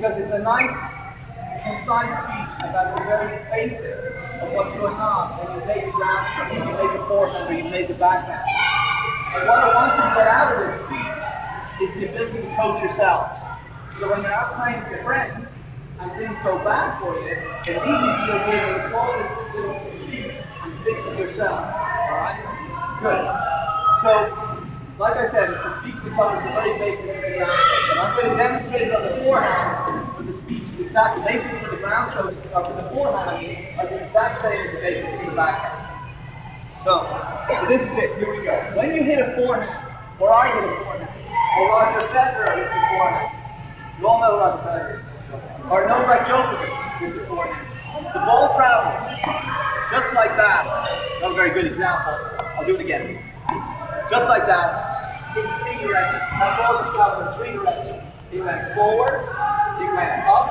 because it's a nice, concise speech about the very basics of what's going on when you make a groundstroke, when you make a forehand, or you make a backhand. And what I want you to get out of this speech is the ability to coach yourselves. So that when you're out playing with your friends and things go bad for you, immediately you'll be able to call this little speech and fix it yourself. Alright? Good. So, like I said, it's a speech that covers the very basics of the groundstroke. And I'm going to demonstrate it on the forehand, but the speech is exact. The basics for the groundstrokes, or for the forehand, are the exact same as the basics for the backhand. So this is it. Here we go. When you hit a forehand, or I hit a forehand, or Roger Federer hits a forehand, you all know Roger Federer, or Novak Djokovic hits a forehand. The ball travels just like that. Not a very good example. I'll do it again. Just like that, in 3 directions. That ball was traveling in 3 directions. It went forward, it went up,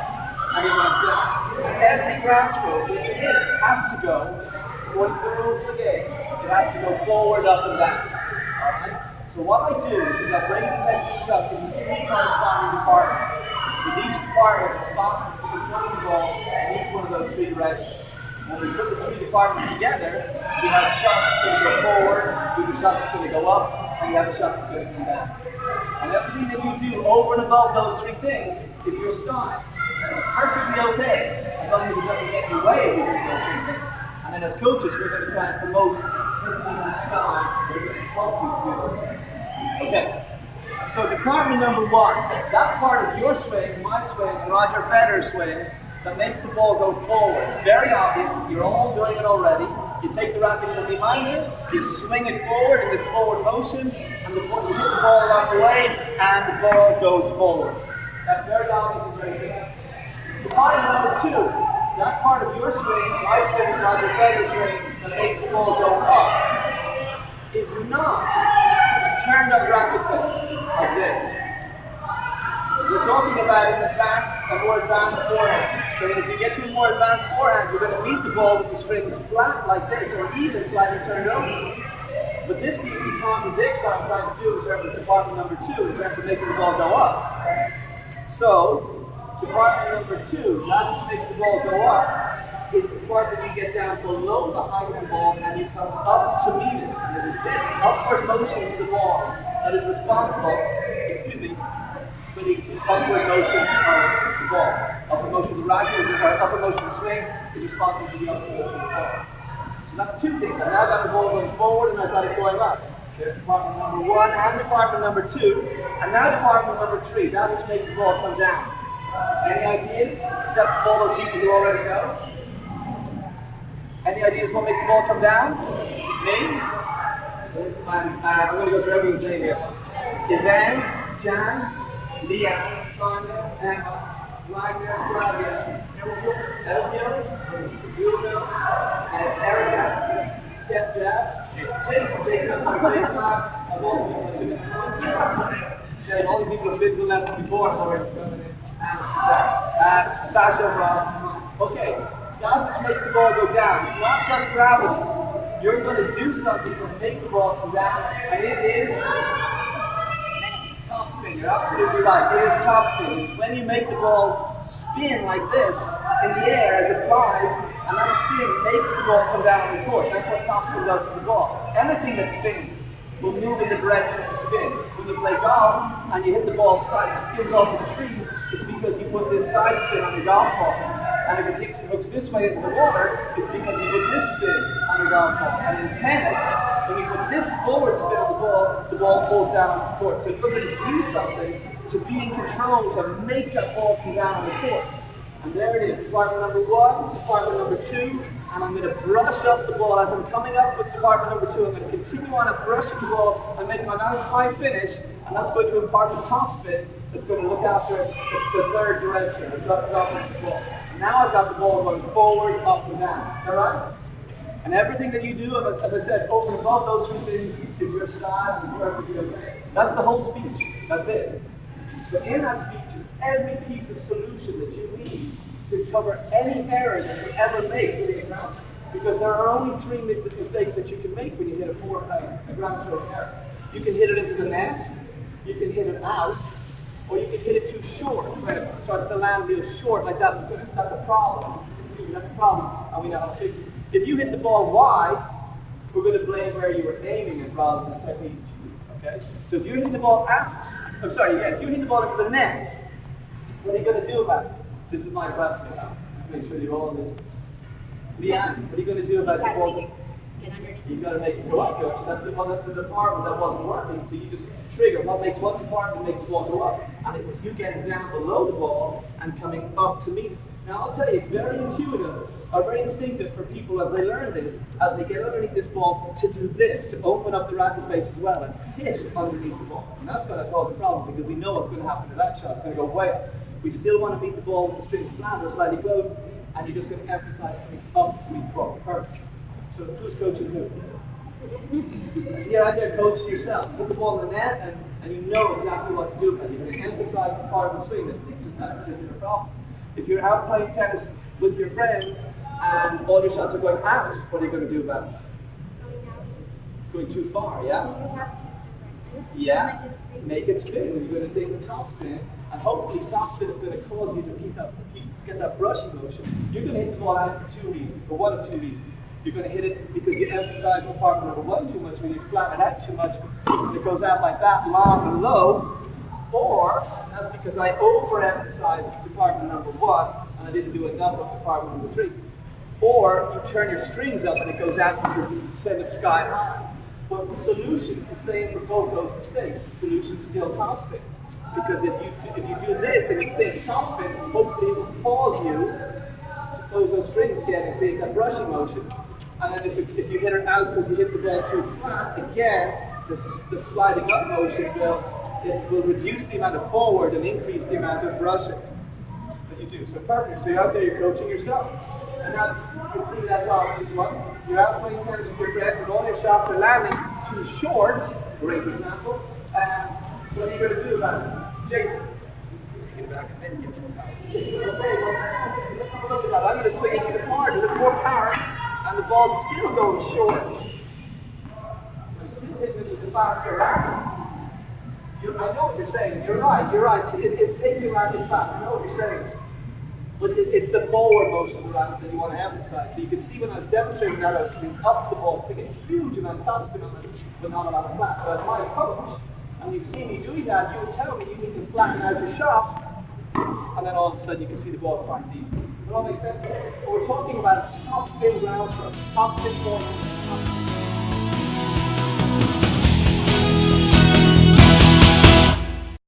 and it went down. Every groundstroke, when you hit it, has to go, according to the rules of the game, it has to go forward, up, and down. Alright? So what I do is I break the technique up into 3 corresponding departments, with each department responsible for controlling the ball in each one of those 3 directions. When we put the 3 departments together, we have a shot that's going to go forward, we have a shot that's going to go up, and we have a shot that's going to come down. And everything that you do over and above those 3 things is your style. It's perfectly okay, as long as it doesn't get in the way of you doing those 3 things. And then as coaches, we're going to try and promote certain pieces of style that are going to help you to do those 3 things. Okay. So department number 1, that part of your swing, my swing, and Roger Federer's swing, that makes the ball go forward. It's very obvious, you're all doing it already. You take the racket from behind you swing it forward in this forward motion, and you hit the ball along the way, and the ball goes forward. That's very obvious and very simple. Department number 2, that part of your swing, my swing, and Roger Federer's swing, that makes the ball go up, is not a turned up racket face like this. We're talking about a more advanced forehand. So as you get to a more advanced forehand, you're going to meet the ball with the strings flat like this, or even slightly turned over. But this seems to contradict what I'm trying to do in terms of department number 2, in terms of making the ball go up. So, department number 2, that which makes the ball go up, is the part that you get down below the height of the ball and you come up to meet it. And it is this upward motion to the ball that is responsible, for the upward motion of the ball. Upward motion of the racket, upward motion of the swing is responsible for the upward motion of the ball. So that's 2 things. I've now got the ball going forward and I've got it going up. There's department number 1 and department number 2. And now department number 3, that which makes the ball come down. Any ideas? Except for all those people who already know? Any ideas what makes the ball come down? Me? I'm going to go through everyone's name here. Ivan, Jan, Leah, Sonia, Emma, Wagner, Flavia, Elvio, Julio, Erica, Jeff, Jason, I'm sorry, Jason, all these people have been to the lesson before, and Sasha, Rob. Okay, that's what makes the ball go down. It's not just gravity. You're going to do something to make the ball come down, and it is top spin. You're absolutely right. It is top spin. When you make the ball spin like this in the air as it flies, and that spin makes the ball come down on the court. That's what top spin does to the ball. Anything that spins will move in the direction of spin. When you play golf and you hit the ball spins off the trees, it's because you put this side spin on your golf ball. And if it hooks this way into the water, it's because you put this spin on your golf ball. And in tennis, when you put this forward spin on the ball pulls down on the court. So you're going to do something to be in control, to make that ball come down on the court. And there it is, department number 1, department number 2, and I'm going to brush up the ball. As I'm coming up with department number 2, I'm going to continue on and brush up the ball and make my nice high finish, and that's going to impart the top spin that's going to look after the 3rd direction, the drop of the ball. Now I've got the ball going forward, up, and down. Is that right? And everything that you do, as I said, over and above those 3 things is your style, is perfectly okay. That's the whole speech. That's it. But in that speech is every piece of solution that you need to cover any error that you ever make with a ground stroke. Because there are only 3 mistakes that you can make when you hit a ground stroke error. You can hit it into the net, you can hit it out, Or you can hit it too short, when it starts to land real short like that. That's a problem. That's a problem, and we know how to fix it. If you hit the ball wide, we're going to blame where you were aiming it rather than the technique you used, okay? So if you're hitting the ball out, if you're hitting the ball into the net, what are you going to do about it? This is my question now. Make sure you're all listening. Leanne, what are you going to do about the ball? You got to make it go up, coach. That's the department that wasn't working. So you just trigger what makes one department makes the ball go up, and it was you getting down below the ball and coming up to meet it. Now I'll tell you, it's very intuitive, or very instinctive for people as they learn this, as they get underneath this ball, to do this, to open up the racket face as well and hit underneath the ball. And that's going to cause a problem because we know what's going to happen to that shot. It's going to go way up. We still want to beat the ball with the strings flat or slightly closed, and you're just going to emphasize coming up to meet the ball. Perfect. So who's coaching who? So you're out there coaching yourself. Put the ball in the net, and you know exactly what to do about it. You're going to emphasize the part of the swing that fixes that particular problem. If you're out playing tennis with your friends and all your shots are going out, what are you going to do about it? It's going too far, yeah? Yeah, make it spin. You're going to take the top spin, and hopefully top spin is going to cause you to get that brushing motion. You're going to hit the ball out for two reasons, for one of two reasons. You're going to hit it because you emphasize department number one too much, when you flatten it out too much, and it goes out like that, long and low, or that's because I overemphasized department number one, and I didn't do enough of department number three. Or you turn your strings up and it goes out because you send it sky high. But the solution is the same for both those mistakes. The solution is still topspin. Because if you do this and you think topspin, hopefully it will cause you to close those strings again and create that brushing motion. And then if you hit it out because you hit the ball too flat, again, the sliding up motion will reduce the amount of forward and increase the amount of brushing that you do. So perfect. So you're out there, you're coaching yourself. And that's obvious one. You're out playing tennis with your friends and all your shots are landing too short. Great example. What are you going to do about it? Jason? Take it back and then get to the power. Okay, well, let's have a look at that. I'm going to swing it even harder, a little more power, and the ball's still going short. I'm still hitting it with the faster racket. I know what you're saying. You're right. It's taking the racket back. I know what you're saying. But it's the forward motion of the racket that you want to emphasize. So you can see when I was demonstrating that, I was coming up the ball, putting a huge amount of topspin on it, but not a lot of flat. So as my coach, and you see me doing that, you would tell me you need to flatten out your shot, and then all of a sudden you can see the ball flying deep. Does that all make sense? What we're talking about is top spin ground stroke, top spin forward, top